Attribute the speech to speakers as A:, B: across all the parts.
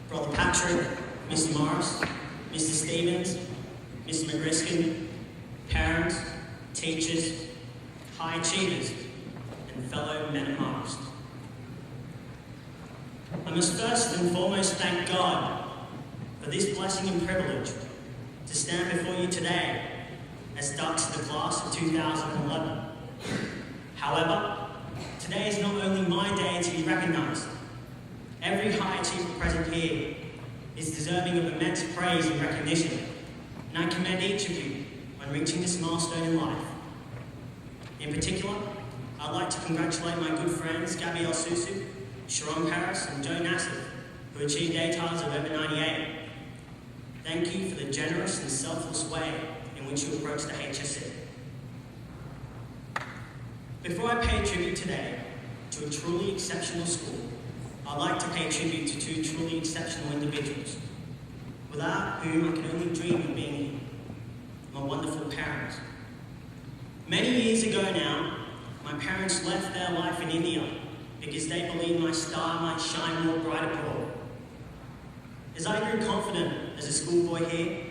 A: Brother Patrick, Mr. Morris, Mr. Stevens, Mr. McGriskin, parents, teachers, high achievers, and fellow men at Marist. I must first and foremost thank God for this blessing and privilege to stand before you today as ducks of the class of 2011. However, today is not only my day to be recognised. Every high achiever present here is deserving of immense praise and recognition, and I commend each of you on reaching this milestone in life. In particular, I'd like to congratulate my good friends Gabrielle Susu, Sharon Paris, and Joe Nassif, who achieved ATARs of over 98. Thank you for the generous and selfless way in which you approach the HSC. Before I pay tribute today to a truly exceptional school, I'd like to pay tribute to two truly exceptional individuals, without whom I can only dream of being here, my wonderful parents. Many years ago now, my parents left their life in India because they believed my star might shine more bright abroad. As I grew confident as a schoolboy here,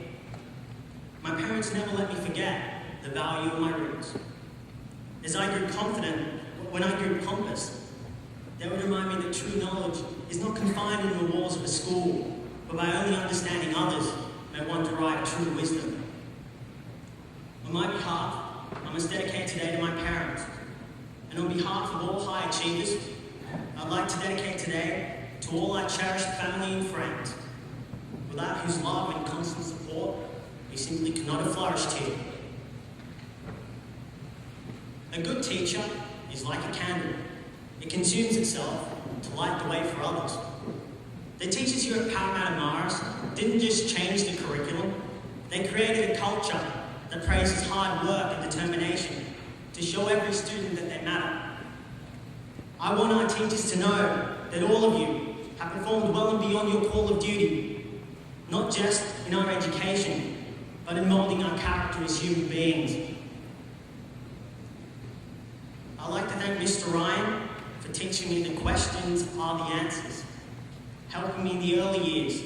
A: my parents never let me forget the value of my roots. As I grew confident, when I grew pompous, they would remind me that true knowledge is not confined in the walls of a school, but by only understanding others may one derive true wisdom. On my behalf, I must dedicate today to my parents, and on behalf of all high achievers, I'd like to dedicate today to all our cherished family and friends, without whose love and constant support we simply could not have flourished here. A good teacher is like a candle. It consumes itself to light the way for others. The teachers here at Parramatta Marist didn't just change the curriculum, they created a culture that praises hard work and determination to show every student that they matter. I want our teachers to know that all of you have performed well and beyond your call of duty, not just in our education, but in moulding our character as human beings. I'd like to thank Mr. Ryan for teaching me the questions are the answers, helping me in the early years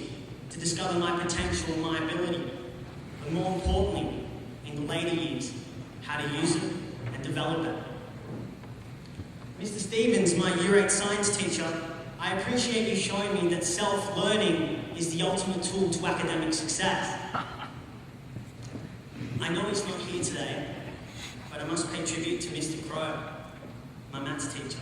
A: to discover my potential and my ability, but more importantly, in the later years, how to use it and develop it. Mr. Stevens, my Year 8 science teacher, I appreciate you showing me that self-learning is the ultimate tool to academic success. I know he's not here today, but I must pay tribute to Mr. Crow, my maths teacher,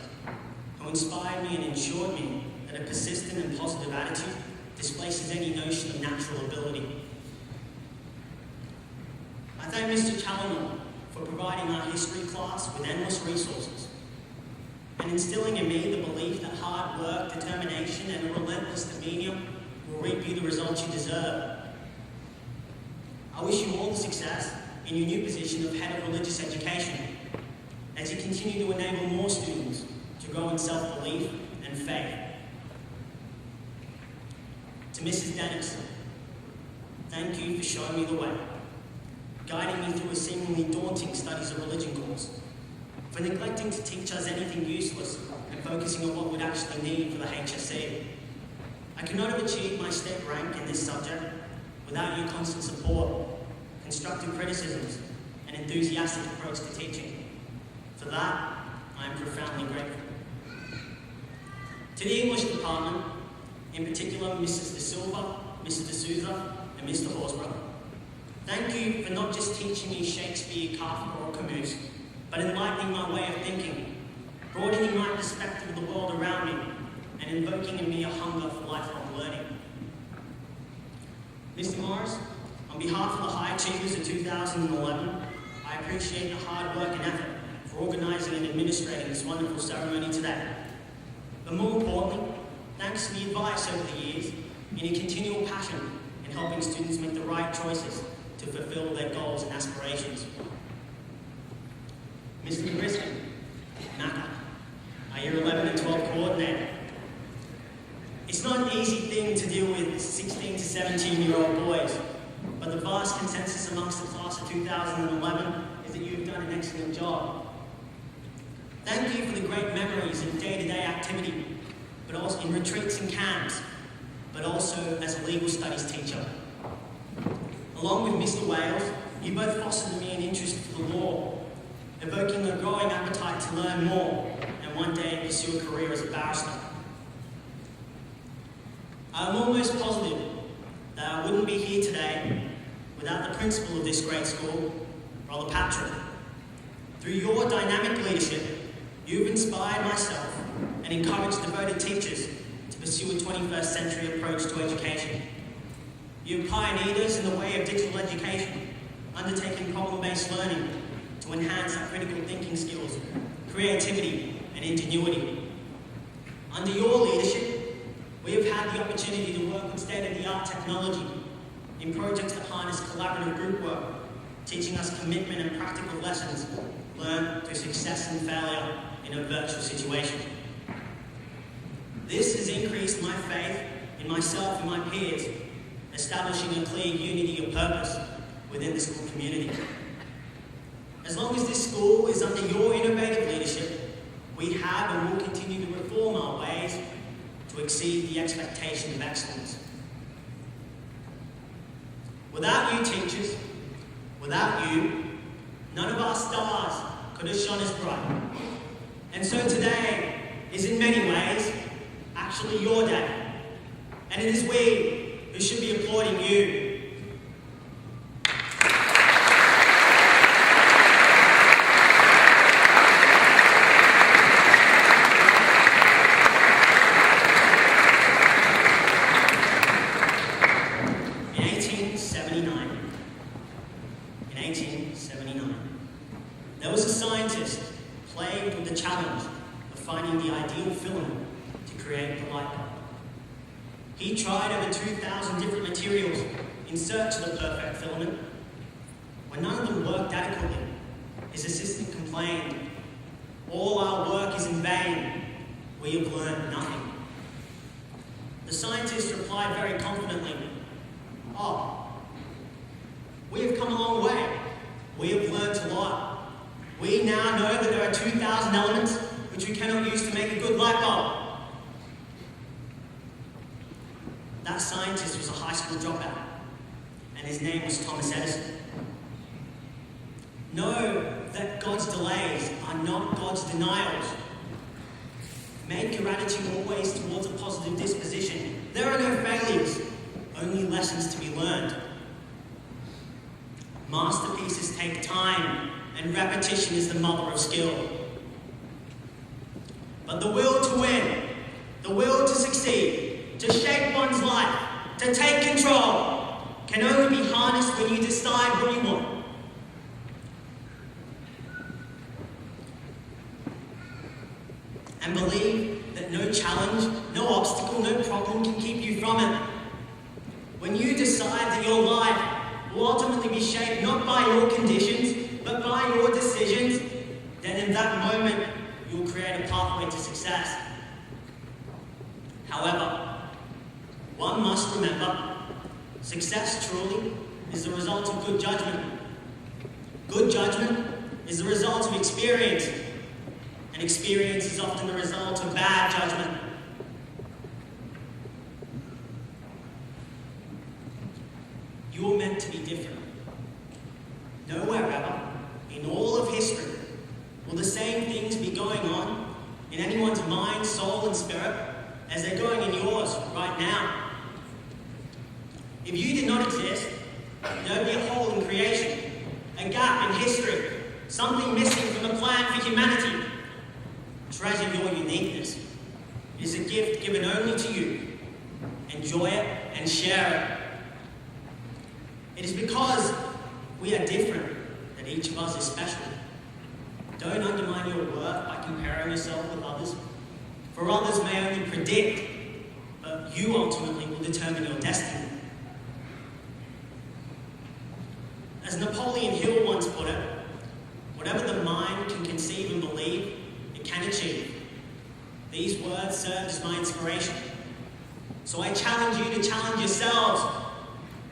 A: who inspired me and ensured me that a persistent and positive attitude displaces any notion of natural ability. I thank Mr. Cowley for providing our history class with endless resources and instilling in me the belief that hard work, determination, and a relentless demeanour will reap you the results you deserve. I wish you all the success in your new position of Head of Religious Education as you continue to enable more students to grow in self-belief and faith. To Mrs. Dennison, thank you for showing me the way, guiding me through a seemingly daunting studies of religion course, for neglecting to teach us anything useless and focusing on what we'd actually need for the HSC. I could not have achieved my state rank in this subject without your constant support, constructive criticisms, and enthusiastic approach to teaching. For that, I am profoundly grateful. To the English department, in particular Mrs. De Silva, Mr. De Souza, and Mr. Horsborough, thank you for not just teaching me Shakespeare, Kafka, or Camus, but enlightening my way of thinking, broadening my perspective of the world around me, and invoking in me a hunger for lifelong learning. Mr. Morris, on behalf of the high achievers of 2011, I appreciate the hard work and effort for organising and administrating this wonderful ceremony today. But more importantly, thanks for the advice over the years and your continual passion in helping students make the right choices to fulfil their goals and aspirations. Mr. McGriskin, Naka, our Year 11 and 12 coordinator. It's not an easy thing to deal with 16 to 17-year-old boys, but the vast consensus amongst the class of 2011 is that you've done an excellent job. Thank you for the great memories and day-to-day activity, but also in retreats and camps, but also legal studies teacher. Along with Mr. Wales, you both fostered in me an interest for the law, evoking a growing appetite to learn more and one day pursue a career as a barrister. I'm almost positive that I wouldn't be here today without the principal of this great school, Brother Patrick. Through your dynamic leadership, you've inspired myself and encouraged devoted teachers to pursue a 21st century approach to education. You've pioneered us in the way of digital education, undertaking problem-based learning to enhance our critical thinking skills, creativity, and ingenuity. Under your leadership, we have had the opportunity to work with state-of-the-art technology in projects that harness collaborative group work, teaching us commitment and practical lessons learned through success and failure in a virtual situation. This has increased my faith in myself and my peers, establishing a clear unity of purpose within the school community. As long as this school is under your innovative leadership, we have and will continue to reform our ways to exceed the expectation of excellence. Without you teachers, without you, none of our stars could have shone as bright. And so today is in many ways actually your day. And it is we who should be applauding you. There was a scientist plagued with the challenge of finding the ideal filament to create the light bulb. He tried over 2,000 different materials in search of the perfect filament. When none of them worked adequately, his assistant complained, "All our work is in vain. We have learned nothing." The scientist replied very confidently, "Oh, we have come a long way. We have learned a lot. We now know that there are 2,000 elements which we cannot use to make a good light bulb." That scientist was a high school dropout, and his name was Thomas Edison. Know that God's delays are not God's denials. Make your attitude always towards a positive disposition. There are no failures, only lessons to be learned. Masterpieces take time, and repetition is the mother of skill. But the will to win, the will to succeed, to shape one's life, to take control, can only be harnessed when you decide what you want. And believe that no challenge, no obstacle, no problem can keep you from it. When you decide that your life will ultimately be shaped not by your conditions, but by your decisions, then in that moment, you'll create a pathway to success. However, one must remember, success truly is the result of good judgment. Good judgment is the result of experience, and experience is often the result of bad judgment. You're meant to be different. Nowhere ever, in all of history, will the same things be going on in anyone's mind, soul, and spirit as they're going in yours right now. If you did not exist, there'd be a hole in creation, a gap in history, something missing from the plan for humanity. Treasure your uniqueness. It is a gift given only to you. Enjoy it and share it. It is because we are different that each of us is special. Don't undermine your worth by comparing yourself with others. For others may only predict, but you ultimately will determine your destiny. As Napoleon Hill once put it, whatever the mind can conceive and believe, it can achieve. These words serve as my inspiration. So I challenge you to challenge yourselves.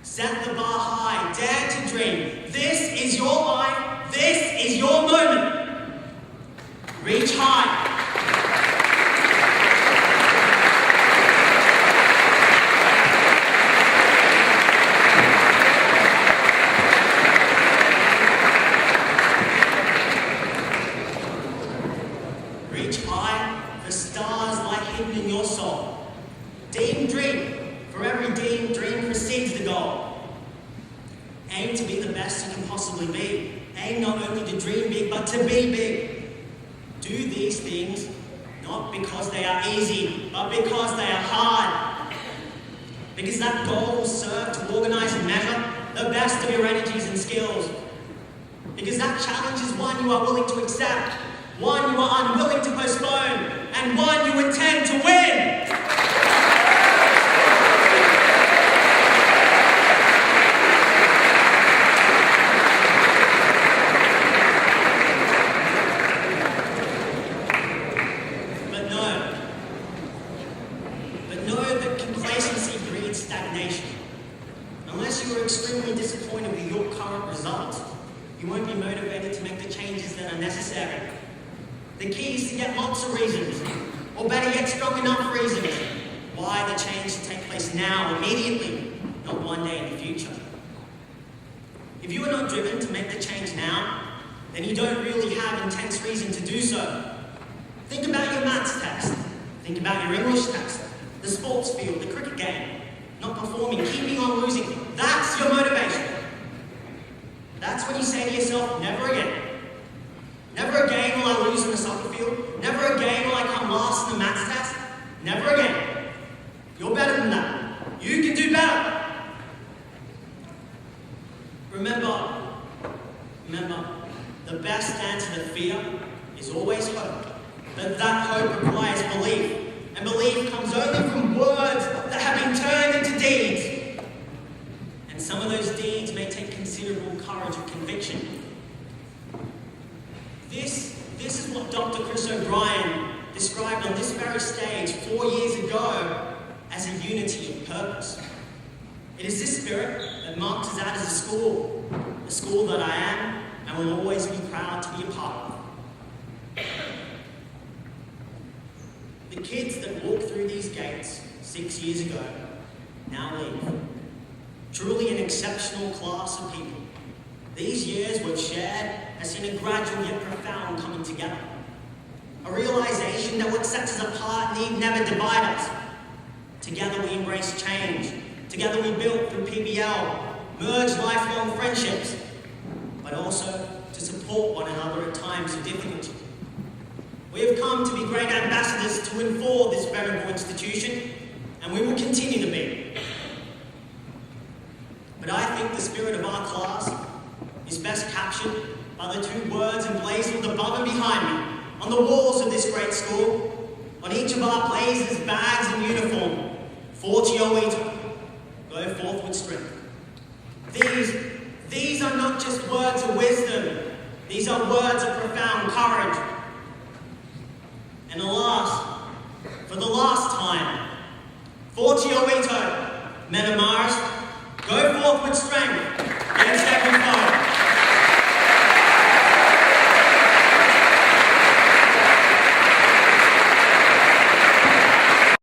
A: Set the bar high, dare to dream. This is your life, this is your moment. Reach high. possibly be. Aim not only to dream big, but to be big. Do these things not because they are easy, but because they are hard. Because that goal will serve to organise and measure the best of your energies and skills. Because that challenge is one you are willing to accept, one you are unwilling to postpone, and one you intend to win. But know that complacency breeds stagnation. Unless you are extremely disappointed with your current results, you won't be motivated to make the changes that are necessary. The key is to get lots of reasons, or better yet, strong enough reasons, why the change should take place now, immediately, not one day in the future. If you are not driven to make the change now, then you don't really have intense reason to do so. Think about your maths test. Think about your English test, the sports field, the cricket game, not performing, keeping on losing. That's your motivation. That's when you say to yourself, never again. Never again will I lose in the soccer field. Never again will I come last in the maths test. Never again. You're better than that. You can do better. Remember, the best answer to fear is always hope. But that hope requires belief. And belief comes only from words that have been turned into deeds. And some of those deeds may take considerable courage and conviction. This is what Dr. Chris O'Brien described on this very stage 4 years ago as a unity of purpose. It is this spirit that marks us out as a school that I am and will always be proud to be a part of. The kids that walked through these gates 6 years ago now leave. Truly an exceptional class of people. These years we've shared has seen a gradual yet profound coming together. A realisation that what sets us apart need never divide us. Together we embrace change. Together we build through PBL, merge lifelong friendships, but also to support one another at times of difficulty. We have come to be great ambassadors to enforce this venerable institution, and we will continue to be. But I think the spirit of our class is best captured by the two words emblazoned above and behind me on the walls of this great school, on each of our blazers, bags and uniform. Fortio Ito, go forth with strength. These are not just words of wisdom, these are words of profound courage. And for the last time, Fortio Ito, men of Marist, go forth with strength.